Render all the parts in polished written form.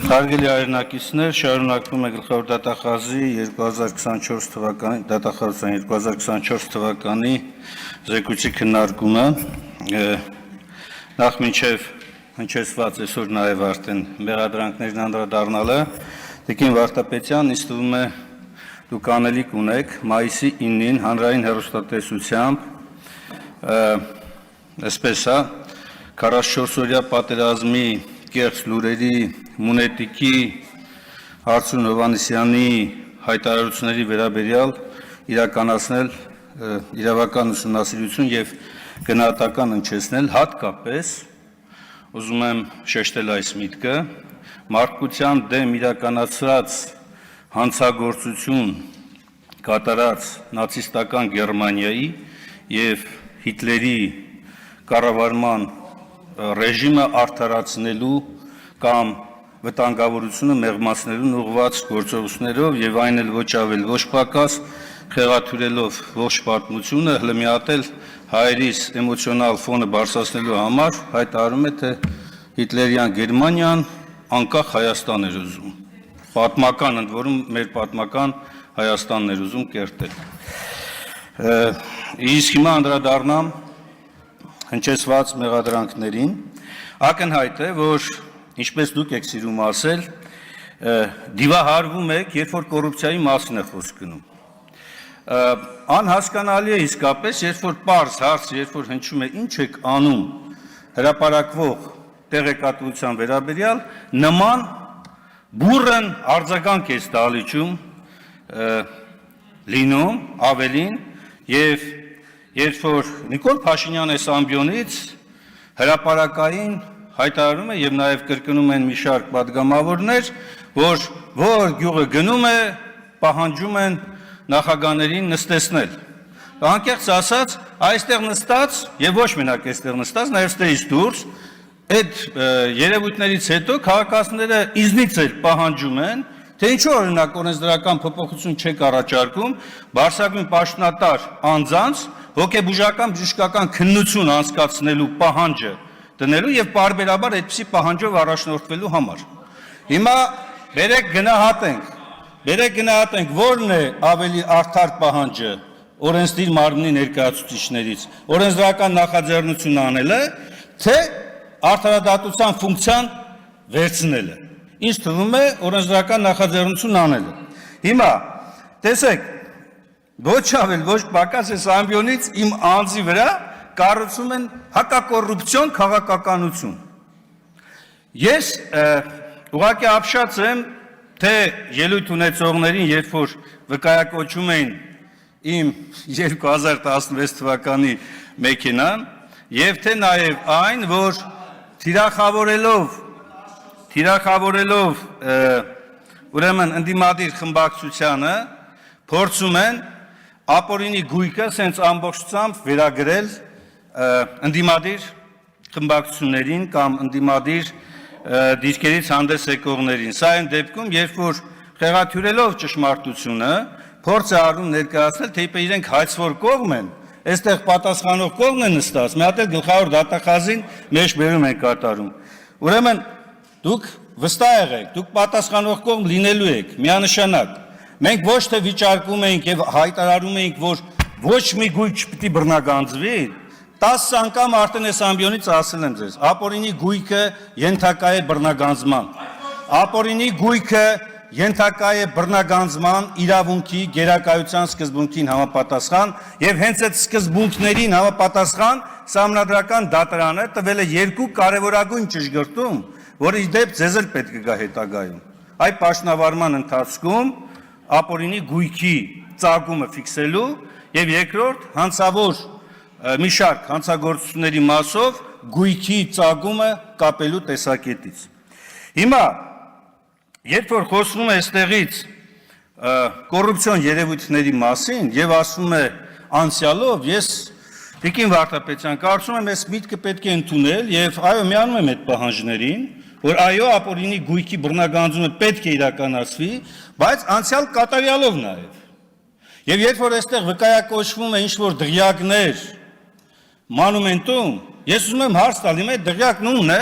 Հարգելի հայրենակիցներ, շարունակվում է գլխավոր դատախազի 2024 թվականի դատախազության 2024 թվականի զեկույցի քննարկումը նախ մինչև հնչեցված այսօր նաև արդեն մեղադրանքներին անդրադառնալը Տիկին Վարդապետյան ինձ թվում է դուք անելիք ունեք մայիսի 9-ին հանրային հեռուստատեսությամբ այսպես է 44-օրյա պատերազմի կեղծ լուրերի Մունետիկի Հարություն Հովհաննիսյանի հայտարարությունների վերաբերյալ իրականացնել իրավական ուսումնասիրություն եւ գնահատական հնչեցնել հատկապես ուզում եմ շեշտել այս միտքը մարդկության դեմ իրականացրած հանցագործություն կատարած նացիստական Գերմանիայի եւ Հիտլերի կառավարման ռեժիմը արդարացնելու կամ վտանգավորությունը մեղմացնելուն ուղղված գործողություններով եւ այն էլ ոչ ավել ոչ պակաս խեղաթյուրելով ողջ պատմությունը հլմիատել հայերիս էմոցիոնալ ֆոնը բարձրացնելու համար հայտարարում է թե հիտլերյան Գերմանիան անկախ Հայաստան էր ուզում պատմական ընդ որում մեր պատմական Հայաստանն էր ուզում կերտել իսկ հիմա անդրադառնամ հնչեցված մեղադրանքներին ակնհայտ է որ ինչպես դուք եք սիրում ասել դիվահարվում եք երբ որ կոռուպցիայի մասին է խոսք գնում անհասկանալի է իսկապես երբ որ պարզ հարց երբ որ հնչում է ինչ եք անում հրապարակվող տեղեկատվության վերաբերյալ նման բուրըն արձագանք է ստալիչում լինում ավելին եւ երբ որ Նիկոլ Փաշինյանը այս ամբիոնից հրապարակային հայտարարում է եւ նաեւ կրկնում են մի շարք падգամավորներ, որ գյուղը գնում է, պահանջում են նախագաներին նստեցնել։ Անկեղծ ասած, այստեղ նստած եւ ոչ մենակ այստեղ նստած, նաեւ ստեից դուրս այդ երևույթներից հետո քաղաքացիները իզնից էլ պահանջում են, թե ինչու օրինակ օրենսդրական փոփոխություն չեք առաջարկում, բարձրագույն պաշտոնատար անձանց հոգեբուժական բժշկական քննություն անցկացնելու պահանջը դնելու եւ բարբերաբար այդպիսի պահանջով առաջնորդվելու համար։ Հիմա բերեք գնահատենք, որն է ավելի արդար պահանջը օրենսդիր մարմնի ներկայացուցիչներից, օրենսդրական նախաձեռնություն անելը, թե արդարադատության ֆունկցիան վերցնելը։ Ինձ թվում է օրենսդրական նախաձեռնություն անելը։ Հիմա տեսեք, ոչ ավել ոչ պակաս այս ամբիոնից իմ անձի վրա կառուցում են հակակոռուպցիոն քաղաքականություն։ Ես ուղղակի ապշած եմ, թե ելույթ ունեցողներին, երբ որ վկայակոչում էին իմ 2016 թվականի մեքենան, եւ թե նաեւ այն, որ թիրախավորելով ուրեմն ընդդիմադիր խմբակցությանը փորձում են ապօրինի գույքը սենց ամբողջությամբ վերագրել ընդդիմադիր խմբակցություններին կամ ընդդիմադիր դիրքերից հանդես եկողներին։ Սա այն դեպքում, երբ որ խեղաթյուրելով ճշմարտությունը փորձ է արվում ներկայացնել, թե իբր իրենք հայցվոր կողմ են, այստեղ պատասխանող կողմն է նստած, մի հատ էլ գլխավոր դատախազին մեջ բերում են կատարում։ Ուրեմն դուք վստահ եղեք, դուք պատասխանող կողմ լինելու եք, միանշանակ։ Մենք ոչ թե վիճարկում էինք եւ հայտարարում էինք, որ ոչ մի գույք չպիտի բռնագանձվի, 10 անգամ արդեն այս ամբիոնից ասել եմ ձեզ, ապօրինի գույքը ենթակա է բռնագանձման։ Ապօրինի գույքը ենթակա է բռնագանձման իրավունքի գերակայության սկզբունքին համապատասխան եւ հենց այդ սկզբունքներին համապատասխան Սահմանադրական դատարանը տվել է երկու կարևորագույն ճշգրտում, որը ի դեպ ձեզ էլ պետք է գա հետագայում։ Այդ պաշտոնավարման ընթացքում ապօրինի գույքի ծագումը ֆիքսելու եւ երկրորդ հանցավոր մի շարք հանցագործությունների մասով գույքի ծագումը կապելու տեսակետից։ Հիմա երբ որ խոսվում է այստեղից կոռուպցիոն երևույթների մասին եւ ասվում է անցյալով, ես Տիկին Վարդապետյան կարծում եմ այս միտքը պետք է ընդունել եւ այո միանում եմ այդ պահանջներին, որ այո ապօրինի գույքի բռնագանձումը պետք է իրականացվի, բայց անցյալ կատարյալով նաեւ։ Եվ երբ որ այստեղ վկայակոչվում է ինչ-որ դղյակներ մանումենտում, ես ուզում եմ հարց տալ, իմ այդ դղյակն ումն է,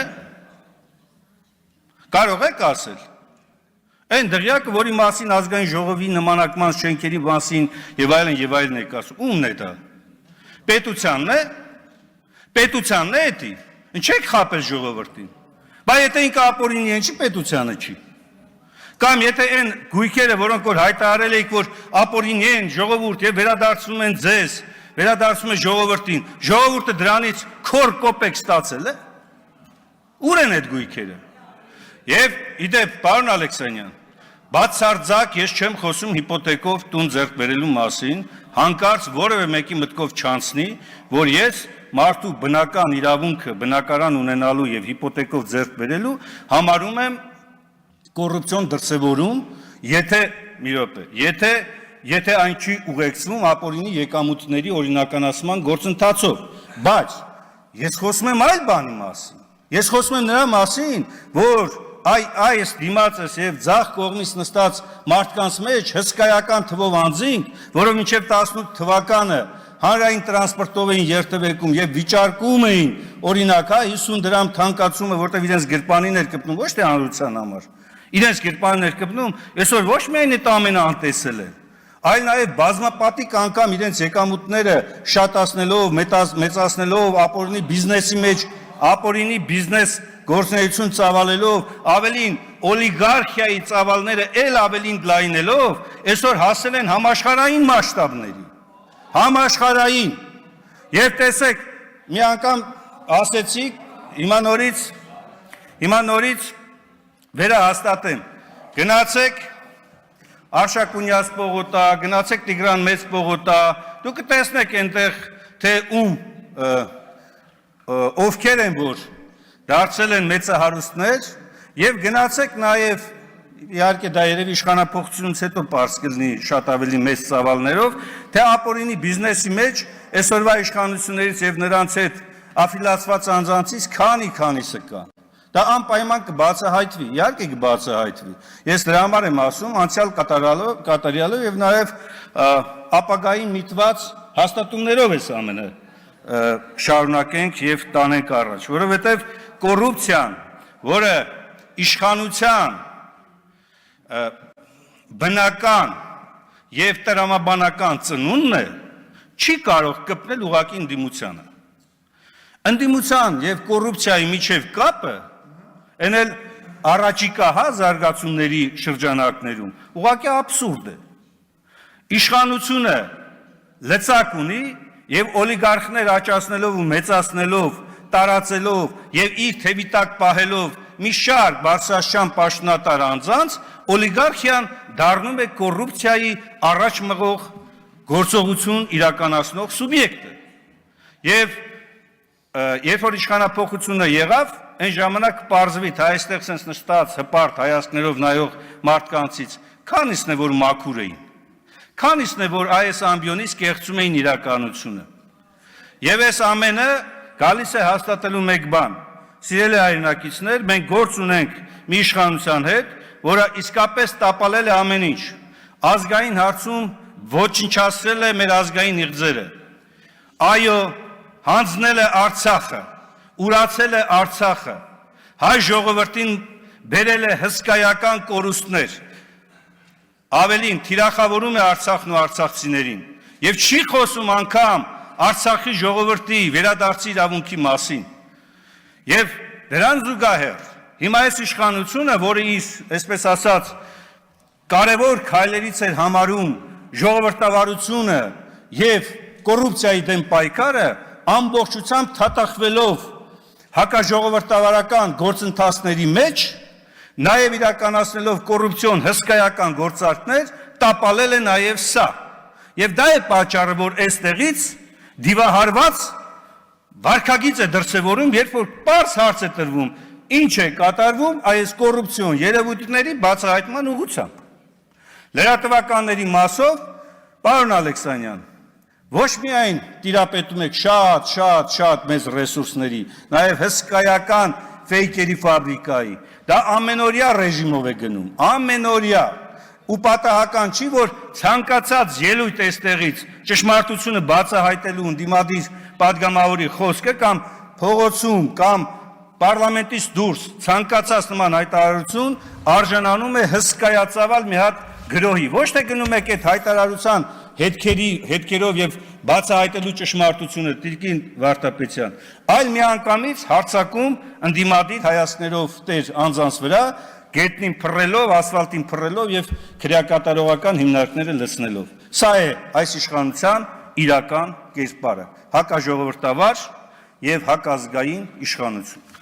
կարող եք ասել, Այն դղյակը, որի մասին ազգային ժողովի նմանակման շենքերի մասին եւ այլն եք ասում, ումն է դա։ Պետությանն է։ Պետությանն է էդի։ Ինչ եք խապել ժողովրդին։ Բայց եթե ինքը ապօրինի են, չի պետությանը չի։ Կամ եթե այն գույքերը, որոնք որ հայտարարել եք, որ ապօրինի են ժողովուրդ եւ վերադարձնում են ձեզ, վերադարձնում են ժողովրդին, ժողովուրդը դրանից քոր կոպեկ ստացել է։ Ուր են այդ գույքերը։ Եվ իդեպ, պարոն Ալեքսանյան, բացարձակ ես չեմ խոսում հիպոթեկով տուն ձեռք բերելու մասին, հանկարծ որևէ մեկի մտքով չանցնի, որ ես մարդու բնական իրավունքը, բնակարան ունենալու եւ հիպոթեկով ձեռք բերելու համարում եմ կոռուպցիոն դրսևորում, եթե այն չի ուղեկցվում ապօրինի եկամուտների օրինականացման գործընթացով, բայց ես խոսում եմ այլ բանի մասին, ես խոսում եմ նրա մասին, որ այս դիմացս եւ ձախ կողմից նստած մարդկանց մեջ հսկայական թվով անձինք, որով մինչև 18 թվականը հանրային տրանսպորտով էին երթևեկում եւ վիճարկում էին օրինակ 50 դրամ թանկացումը, որտեղ իրենց գրպանին էր կպնում, ոչ թե հանրության համար։ Իրենց գրպանին էր կպնում, այսօր ոչ միայն այդ ամենը անտեսել են, այլ նաեւ բազմապատիկ անգամ իրենց եկամուտները շատացնելով, մեծացնելով, ապօրինի բիզնես գործունեություն ծավալելով, ավելին օլիգարխիայի ծավալները էլ ավելին լայնելով, այսօր հասել են համաշխարհային մասշտաբների։ Համաշխարհային։ Եվ տեսեք, մի անգամ ասեցիք, հիմա նորից վերահաստատեմ։ Գնացեք Արշակունյաց պողոտա, գնացեք Տիգրան Մեծ պողոտա, դուք կտեսնեք այնտեղ, թե ովքեր են որ դարձել են մեծահարուստներ եւ գնացեք նաեւ իհարկե դա երևի իշխանապողությունից հետո պարզ կլինի շատ ավելի մեծ ծավալներով, թե ապօրինի բիզնեսի մեջ այսօրվա իշխանություններից եւ նրանց հետ աֆիլացված անձանցից քանիսը կա։ Դա անպայման կբացահայտվի, իհարկե կբացահայտվի։ Ես դրա համար եմ ասում, անցյալ կատարյալով եւ նաեւ ապագային միտված հաստատումներով էս ամենը շարունակենք եւ տանենք առաջ, որովհետեւ կոռուպցիան, որը իշխանության բնական եւ տրամաբանական ծնունդն է, չի կարող կպնել ուղղակի ընդդիմությանը։ Ընդդիմության եւ կոռուպցիայի միջև կապը այն էլ առաջիկա զարգացումների շրջանակներում ուղղակի աբսուրդ է։ Իշխանությունը լծակ ունի եւ օլիգարխներ աճացնելով ու մեծացնելով, տարածելով եւ իր թևի տակ պահելով մի շարք բարձրաստիճան պաշտոնատար անձանց, օլիգարխիան դառնում է կոռուպցիայի առաջ մղող գործողություն իրականացնող սուբյեկտը։ Եվ երբ որ իշխանապողությունը եղավ, այն ժամանակ պարզվի, թե այստեղ sense նստած հպարտ հայացքներով նայող մարդկանցից քանիսն է որ մաքուր էին, քանիսն է որ այս ամբիոնից կեղծում էին իրականությունը։ Եվ այս ամենը գալիս է հաստատելու մեկ բան. Սիրելի հայրենակիցներ, մենք գործ ունենք մի իշխանության հետ, որը իսկապես տապալել է ամեն ինչ։ Ազգային հարցում ոչնչացրել է մեր ազգային իղձերը։ Այո, հանձնել է Արցախը, ուրացել է Արցախը, հայ ժողովրդին բերել է հսկայական կորուստներ, ավելին թիրախավորում է Արցախն ու արցախցիներին եւ չի խոսում անգամ Արցախի ժողովրդի վերադարձի իրավունքի մասին։ Եվ դրան զուգահեռ հիմա այս իշխանությունը, որը իր, այսպես ասած, կարևոր քայլերից էր համարում ժողովրդավարությունը եւ կոռուպցիայի դեմ պայքարը, ամբողջությամբ թաթախվելով հակաժողովրդավարական գործընթացների մեջ, նաև իրականացնելով կոռուպցիոն հսկայական գործարքներ, տապալել է նաև սա։ Եվ դա է պատճառը, որ այստեղից դիվահարված վարքագիծ է դրսևորում, երբ որ պարզ հարց է տրվում, ինչ է կատարվում այս կոռուպցիոն երևույթների բացահայտման ուղղությամբ։ Լրատվականների մասով, պարոն Ալեքսանյան, ոչ միայն տիրապետում եք շատ մեծ ռեսուրսների, նաև հսկայական ֆեյքերի ֆաբրիկայի, դա ամենօրյա ռեժիմով է գնում, ամենօրյա, ու պատահական չի, որ ցանկացած ելույթ այստեղից ճշմարտությունը բացահայտելու ընդդիմադիր պատգամավորի խոսքը կամ փողոցում կամ պարլամենտից դուրս ցանկացած նման հայտարարություն արժանանում է հսկայածավալ մի հատ գրոհի։ Ոչ թե գնում եք այդ հայտարարության հետքերով եւ բացահայտելու ճշմարտությունը Տիկին Վարդապետյան, այլ միանգամից հարձակում ընդդիմադիր հայացքներով տեր անձանց վրա, գետնին փռելով, ասֆալտին փռելով եւ քրեակատարողական հիմնարկները լցնելով։ Սա է այս իշխանության իրական կերպարը՝ հակաժողովրդավար եւ հակազգային իշխանություն։